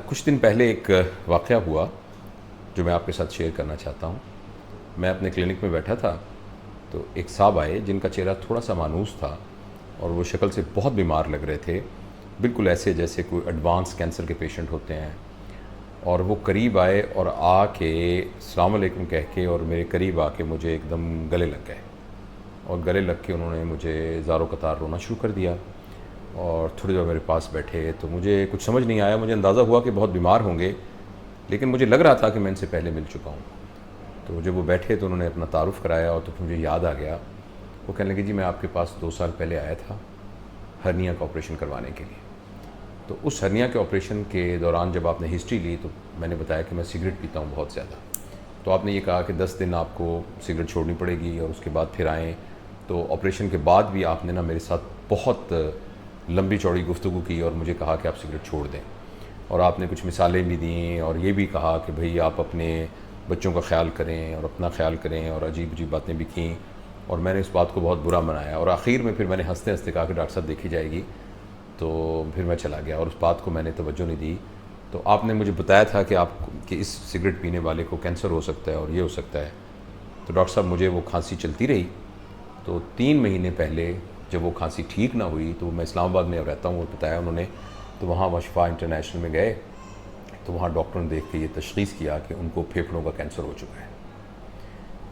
کچھ دن پہلے ایک واقعہ ہوا جو میں آپ کے ساتھ شیئر کرنا چاہتا ہوں. میں اپنے کلینک میں بیٹھا تھا تو ایک صاحب آئے جن کا چہرہ تھوڑا سا مانوس تھا اور وہ شکل سے بہت بیمار لگ رہے تھے، بالکل ایسے جیسے کوئی ایڈوانس کینسر کے پیشنٹ ہوتے ہیں. اور وہ قریب آئے اور آ کے السلام علیکم کہہ کے اور میرے قریب آ کے مجھے ایک دم گلے لگ گئے، اور گلے لگ کے انہوں نے مجھے زارو قطار رونا شروع کر دیا. اور تھوڑی دیر میرے پاس بیٹھے تو مجھے کچھ سمجھ نہیں آیا. مجھے اندازہ ہوا کہ بہت بیمار ہوں گے، لیکن مجھے لگ رہا تھا کہ میں ان سے پہلے مل چکا ہوں. تو جب وہ بیٹھے تو انہوں نے اپنا تعارف کرایا اور تو مجھے یاد آ گیا. وہ کہنے لگے جی میں آپ کے پاس 2 سال پہلے آیا تھا ہرنیا کا آپریشن کروانے کے لیے. تو اس ہرنیا کے آپریشن کے دوران جب آپ نے ہسٹری لی تو میں نے بتایا کہ میں سگریٹ پیتا ہوں بہت زیادہ. تو آپ نے یہ کہا کہ 10 دن آپ کو سگریٹ چھوڑنی پڑے گی اور اس کے بعد پھر آئیں. تو آپریشن کے بعد بھی آپ نے میرے ساتھ بہت لمبی چوڑی گفتگو کی اور مجھے کہا کہ آپ سگریٹ چھوڑ دیں. اور آپ نے کچھ مثالیں بھی دیں اور یہ بھی کہا کہ بھئی آپ اپنے بچوں کا خیال کریں اور اپنا خیال کریں، اور عجیب عجیب باتیں بھی کیں. اور میں نے اس بات کو بہت برا منایا اور آخر میں پھر میں نے ہنستے ہنستے کہا کہ ڈاکٹر صاحب دیکھی جائے گی. تو پھر میں چلا گیا اور اس بات کو میں نے توجہ نہیں دی. تو آپ نے مجھے بتایا تھا کہ اس سگریٹ پینے والے کو کینسر ہو سکتا ہے اور یہ ہو سکتا ہے. تو ڈاکٹر صاحب مجھے وہ کھانسی چلتی رہی. تو 3 مہینے پہلے جب وہ کھانسی ٹھیک نہ ہوئی تو میں اسلام آباد میں رہتا ہوں، وہ بتایا انہوں نے. تو وہاں شفا انٹرنیشنل میں گئے تو وہاں ڈاکٹر نے دیکھ کے یہ تشخیص کیا کہ ان کو پھیپھڑوں کا کینسر ہو چکا ہے.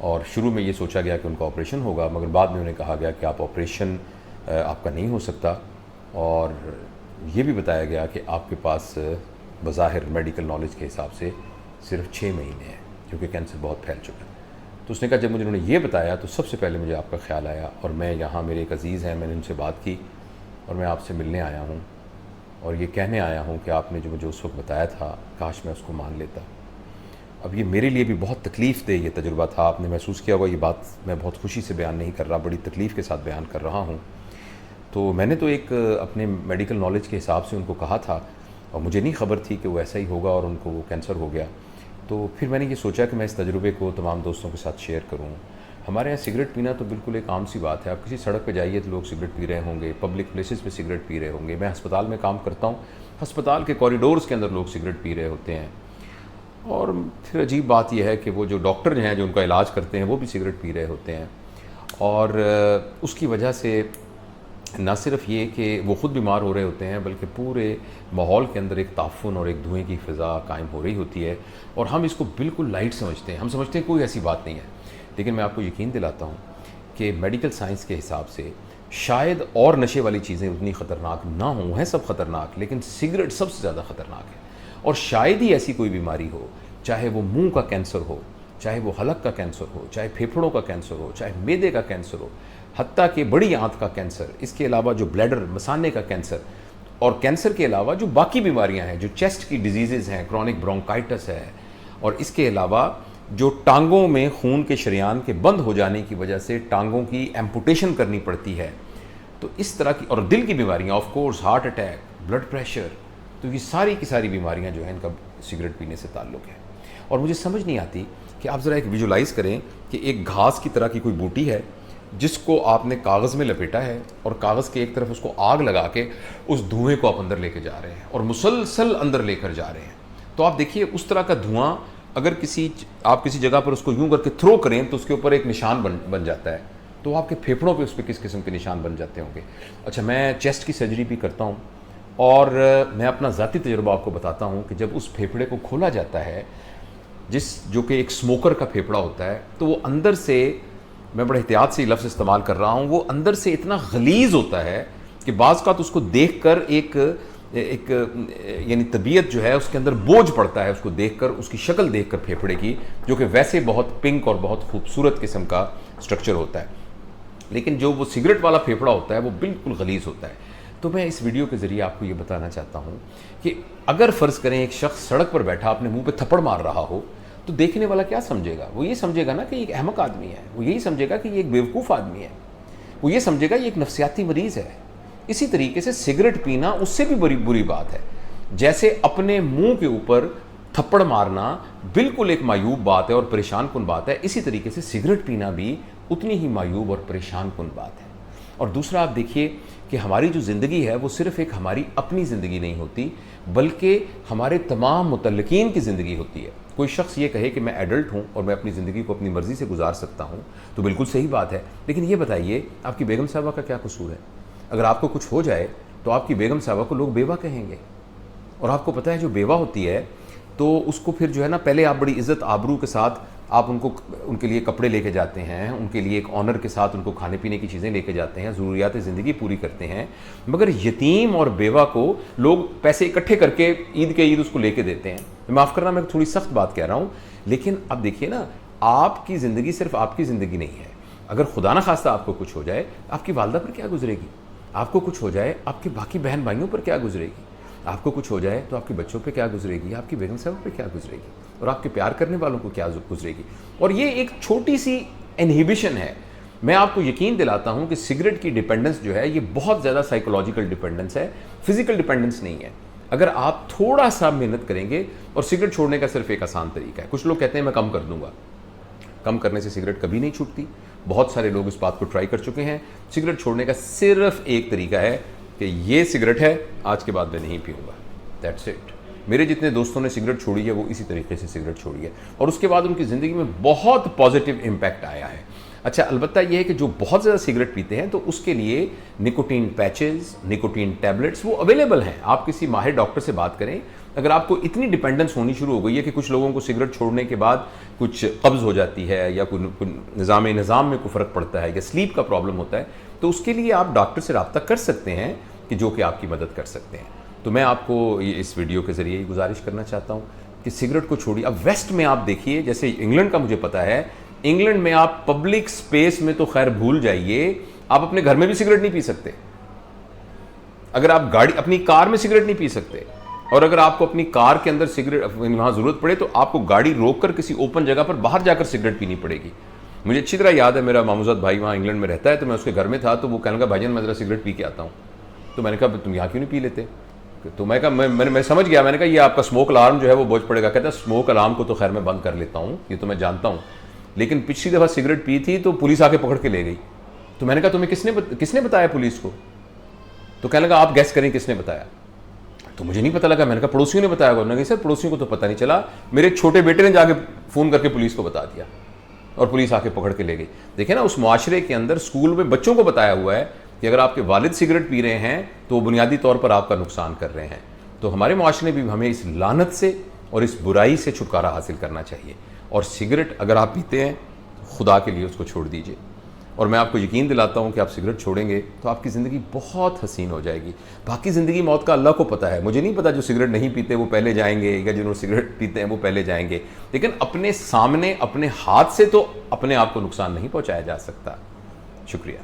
اور شروع میں یہ سوچا گیا کہ ان کا آپریشن ہوگا، مگر بعد میں انہیں کہا گیا کہ آپریشن آپ کا نہیں ہو سکتا. اور یہ بھی بتایا گیا کہ آپ کے پاس بظاہر میڈیکل نالج کے حساب سے صرف 6 مہینے ہیں کیونکہ کینسر بہت پھیل چکا ہے. تو اس نے کہا جب مجھے انہوں نے یہ بتایا تو سب سے پہلے مجھے آپ کا خیال آیا، اور میں یہاں میرے ایک عزیز ہیں، میں نے ان سے بات کی اور میں آپ سے ملنے آیا ہوں اور یہ کہنے آیا ہوں کہ آپ نے جو مجھے اس وقت بتایا تھا کاش میں اس کو مان لیتا. اب یہ میرے لیے بھی بہت تکلیف دہ یہ تجربہ تھا. آپ نے محسوس کیا ہوگا یہ بات میں بہت خوشی سے بیان نہیں کر رہا، بڑی تکلیف کے ساتھ بیان کر رہا ہوں. تو میں نے تو ایک اپنے میڈیکل نالج کے حساب سے ان کو کہا تھا اور مجھے نہیں خبر تھی کہ وہ ایسا ہی ہوگا اور ان کو وہ کینسر ہو گیا. تو پھر میں نے یہ سوچا کہ میں اس تجربے کو تمام دوستوں کے ساتھ شیئر کروں. ہمارے یہاں سگریٹ پینا تو بالکل ایک عام سی بات ہے. آپ کسی سڑک پہ جائیے تو لوگ سگریٹ پی رہے ہوں گے، پبلک پلیسز پہ سگریٹ پی رہے ہوں گے. میں ہسپتال میں کام کرتا ہوں، ہسپتال کے کوریڈورز کے اندر لوگ سگریٹ پی رہے ہوتے ہیں. اور پھر عجیب بات یہ ہے کہ وہ جو ڈاکٹر ہیں جو ان کا علاج کرتے ہیں وہ بھی سگریٹ پی رہے ہوتے ہیں. اور اس کی وجہ سے نہ صرف یہ کہ وہ خود بیمار ہو رہے ہوتے ہیں بلکہ پورے ماحول کے اندر ایک تعفن اور ایک دھوئیں کی فضا قائم ہو رہی ہوتی ہے. اور ہم اس کو بالکل لائٹ سمجھتے ہیں، ہم سمجھتے ہیں کوئی ایسی بات نہیں ہے. لیکن میں آپ کو یقین دلاتا ہوں کہ میڈیکل سائنس کے حساب سے شاید اور نشے والی چیزیں اتنی خطرناک نہ ہوں، ہیں سب خطرناک، لیکن سگریٹ سب سے زیادہ خطرناک ہے. اور شاید ہی ایسی کوئی بیماری ہو، چاہے وہ منہ کا کینسر ہو، چاہے وہ حلق کا کینسر ہو، چاہے پھیپھڑوں کا کینسر ہو، چاہے معدے کا کینسر ہو، حتیٰ کہ بڑی آنت کا کینسر، اس کے علاوہ جو بلیڈر مثانے کا کینسر، اور کینسر کے علاوہ جو باقی بیماریاں ہیں، جو چیسٹ کی ڈیزیزز ہیں، کرونک برونکائٹس ہے، اور اس کے علاوہ جو ٹانگوں میں خون کے شریان کے بند ہو جانے کی وجہ سے ٹانگوں کی ایمپوٹیشن کرنی پڑتی ہے. تو اس طرح کی اور دل کی بیماریاں، of course heart attack, blood pressure, تو یہ ساری کی ساری بیماریاں جو ہیں ان کا سگریٹ پینے سے تعلق ہے. اور مجھے سمجھ نہیں آتی کہ آپ ذرا ایک ویژولائز کریں کہ ایک گھاس کی طرح کی کوئی بوٹی ہے جس کو آپ نے کاغذ میں لپیٹا ہے اور کاغذ کے ایک طرف اس کو آگ لگا کے اس دھوئیں کو آپ اندر لے کے جا رہے ہیں اور مسلسل اندر لے کر جا رہے ہیں. تو آپ دیکھیے اس طرح کا دھواں اگر آپ کسی جگہ پر اس کو یوں کر کے تھرو کریں تو اس کے اوپر ایک نشان بن جاتا ہے. تو آپ کے پھیپھڑوں پہ اس پہ کس قسم کے نشان بن جاتے ہوں گے. اچھا، میں چیسٹ کی سرجری بھی کرتا ہوں اور میں اپنا ذاتی تجربہ آپ کو بتاتا ہوں کہ جب اس پھیپھڑے کو کھولا جاتا ہے جو کہ ایک اسموکر کا پھیپھڑا ہوتا ہے، تو وہ اندر سے، میں بڑے احتیاط سے یہ لفظ استعمال کر رہا ہوں، وہ اندر سے اتنا غلیظ ہوتا ہے کہ بعض کا تو اس کو دیکھ کر ایک یعنی طبیعت جو ہے اس کے اندر بوجھ پڑتا ہے اس کو دیکھ کر، اس کی شکل دیکھ کر پھیپھڑے کی، جو کہ ویسے بہت پنک اور بہت خوبصورت قسم کا سٹرکچر ہوتا ہے. لیکن جو وہ سگریٹ والا پھیپھڑا ہوتا ہے وہ بالکل غلیظ ہوتا ہے. تو میں اس ویڈیو کے ذریعے آپ کو یہ بتانا چاہتا ہوں کہ اگر فرض کریں ایک شخص سڑک پر بیٹھا اپنے منہ پہ تھپڑ مار رہا ہو تو دیکھنے والا کیا سمجھے گا؟ وہ یہ سمجھے گا نا کہ یہ ایک احمق آدمی ہے، وہ یہی سمجھے گا کہ یہ ایک بیوقوف آدمی ہے، وہ یہ سمجھے گا یہ ایک نفسیاتی مریض ہے. اسی طریقے سے سگریٹ پینا اس سے بھی بری بات ہے. جیسے اپنے منہ کے اوپر تھپڑ مارنا بالکل ایک معیوب بات ہے اور پریشان کن بات ہے، اسی طریقے سے سگریٹ پینا بھی اتنی ہی معیوب اور پریشان کن بات ہے. اور دوسرا آپ دیکھیے کہ ہماری جو زندگی ہے وہ صرف ایک ہماری اپنی زندگی نہیں ہوتی بلکہ ہمارے تمام متعلقین کی زندگی ہوتی ہے. کوئی شخص یہ کہے کہ میں ایڈلٹ ہوں اور میں اپنی زندگی کو اپنی مرضی سے گزار سکتا ہوں تو بالکل صحیح بات ہے، لیکن یہ بتائیے آپ کی بیگم صاحبہ کا کیا قصور ہے؟ اگر آپ کو کچھ ہو جائے تو آپ کی بیگم صاحبہ کو لوگ بیوہ کہیں گے، اور آپ کو پتہ ہے جو بیوہ ہوتی ہے تو اس کو پھر جو ہے نا پہلے آپ بڑی عزت آبرو کے ساتھ آپ ان کے لیے کپڑے لے کے جاتے ہیں، ان کے لیے ایک آنر کے ساتھ ان کو کھانے پینے کی چیزیں لے کے جاتے ہیں، ضروریات زندگی پوری کرتے ہیں، مگر یتیم اور بیوہ کو لوگ پیسے اکٹھے کر کے عید کے عید اس کو لے کے دیتے ہیں. معاف کرنا میں تھوڑی سخت بات کہہ رہا ہوں، لیکن اب دیکھیے نا آپ کی زندگی صرف آپ کی زندگی نہیں ہے. اگر خدا نہ خواستہ آپ کو کچھ ہو جائے آپ کی والدہ پر کیا گزرے گی؟ آپ کو کچھ ہو جائے آپ کے باقی بہن بھائیوں پر کیا گزرے گی؟ آپ کو کچھ ہو جائے تو آپ کے بچوں پہ کیا گزرے گی؟ آپ کی بیگم صاحب پہ کیا گزرے گی؟ اور آپ کے پیار کرنے والوں کو کیا گزرے گی؟ اور یہ ایک چھوٹی سی انہیبیشن ہے. میں آپ کو یقین دلاتا ہوں کہ سگریٹ کی ڈیپینڈنس جو ہے یہ بہت زیادہ سائیکولوجیکل ڈیپینڈنس ہے، فزیکل ڈیپینڈنس نہیں ہے. اگر آپ تھوڑا سا محنت کریں گے، اور سگریٹ چھوڑنے کا صرف ایک آسان طریقہ ہے. کچھ لوگ کہتے ہیں میں کم کر دوں گا، کم کرنے سے سگریٹ کبھی نہیں چھوٹتی. بہت سارے لوگ اس بات کو ٹرائی کر چکے ہیں. سگریٹ چھوڑنے کا صرف ایک طریقہ ہے کہ یہ سگریٹ ہے، آج کے بعد میں نہیں پیوں گا، دیٹس اٹ. میرے جتنے دوستوں نے سگریٹ چھوڑی ہے وہ اسی طریقے سے سگریٹ چھوڑی ہے، اور اس کے بعد ان کی زندگی میں بہت پازیٹیو امپیکٹ آیا ہے. اچھا البتہ یہ ہے کہ جو بہت زیادہ سگریٹ پیتے ہیں تو اس کے لیے نکوٹین پیچز، نکوٹین ٹیبلٹس وہ اویلیبل ہیں. آپ کسی ماہر ڈاکٹر سے بات کریں. اگر آپ کو اتنی ڈیپینڈنس ہونی شروع ہو گئی ہے کہ کچھ لوگوں کو سگریٹ چھوڑنے کے بعد کچھ قبض ہو جاتی ہے یا کوئی نظام میں کوئی فرق پڑتا ہے یا سلیپ کا پرابلم ہوتا ہے، تو اس کے لیے آپ ڈاکٹر سے رابطہ کر سکتے ہیں کہ جو کہ آپ کی مدد کر سکتے ہیں. تو میں آپ کو اس ویڈیو کے ذریعے یہ گزارش کرنا چاہتا ہوں کہ سگریٹ کو چھوڑیے. اب ویسٹ میں آپ دیکھیے، جیسے انگلینڈ کا مجھے پتا ہے، انگلینڈ میں آپ پبلک سپیس میں تو خیر بھول جائیے، آپ اپنے گھر میں بھی سگریٹ نہیں پی سکتے. اگر آپ اپنی کار میں سگریٹ نہیں پی سکتے، اور اگر آپ کو اپنی کار کے اندر سگریٹ وہاں ضرورت پڑے تو آپ کو گاڑی روک کر کسی اوپن جگہ پر باہر جا کر سگریٹ پینی پڑے گی. مجھے اچھی طرح یاد ہے، میرا ماموزاد بھائی وہاں انگلینڈ میں رہتا ہے، تو میں اس کے گھر میں تھا تو وہ کہنے لگا بھائی جان میں ذرا سگریٹ پی کے آتا ہوں. تو میں نے کہا تم یہاں کیوں نہیں پی لیتے؟ تو میں کہا میں سمجھ گیا، میں نے کہا یہ آپ کا اسموک الارم جو ہے وہ بوجھ پڑے گا. کہتا ہے اسموک الارم کو تو خیر میں بند کر لیتا ہوں، یہ تو میں جانتا ہوں، لیکن پچھلی دفعہ سگریٹ پی تھی تو پولیس آ کے پکڑ کے لے گئی. تو میں نے کہا تمہیں کس نے بتایا پولیس کو؟ تو کہنے لگا آپ گیس کریں کس نے بتایا. تو مجھے نہیں پتہ لگا. میں نے کہا پڑوسیوں نے بتایا. انہوں نے کہا سر پڑوسیوں کو تو پتہ نہیں چلا، میرے چھوٹے بیٹے نے جا کے فون کر کے پولیس کو بتا دیا اور پولیس آ کے پکڑ کے لے گئی. دیکھیں نا، اس معاشرے کے اندر اسکول میں بچوں کو بتایا ہوا ہے کہ اگر آپ کے والد سگریٹ پی رہے ہیں تو وہ بنیادی طور پر آپ کا نقصان کر رہے ہیں. تو ہمارے معاشرے میں بھی ہمیں اس لعنت سے اور اس برائی سے چھٹکارا حاصل کرنا چاہیے. اور سگریٹ اگر آپ پیتے ہیں تو خدا کے لیے اس کو چھوڑ دیجئے. اور میں آپ کو یقین دلاتا ہوں کہ آپ سگریٹ چھوڑیں گے تو آپ کی زندگی بہت حسین ہو جائے گی. باقی زندگی موت کا اللہ کو پتہ ہے. مجھے نہیں پتا جو سگریٹ نہیں پیتے وہ پہلے جائیں گے یا جنہوں سگریٹ پیتے ہیں وہ پہلے جائیں گے، لیکن اپنے سامنے اپنے ہاتھ سے تو اپنے آپ کو نقصان نہیں پہنچایا جا سکتا. شکریہ.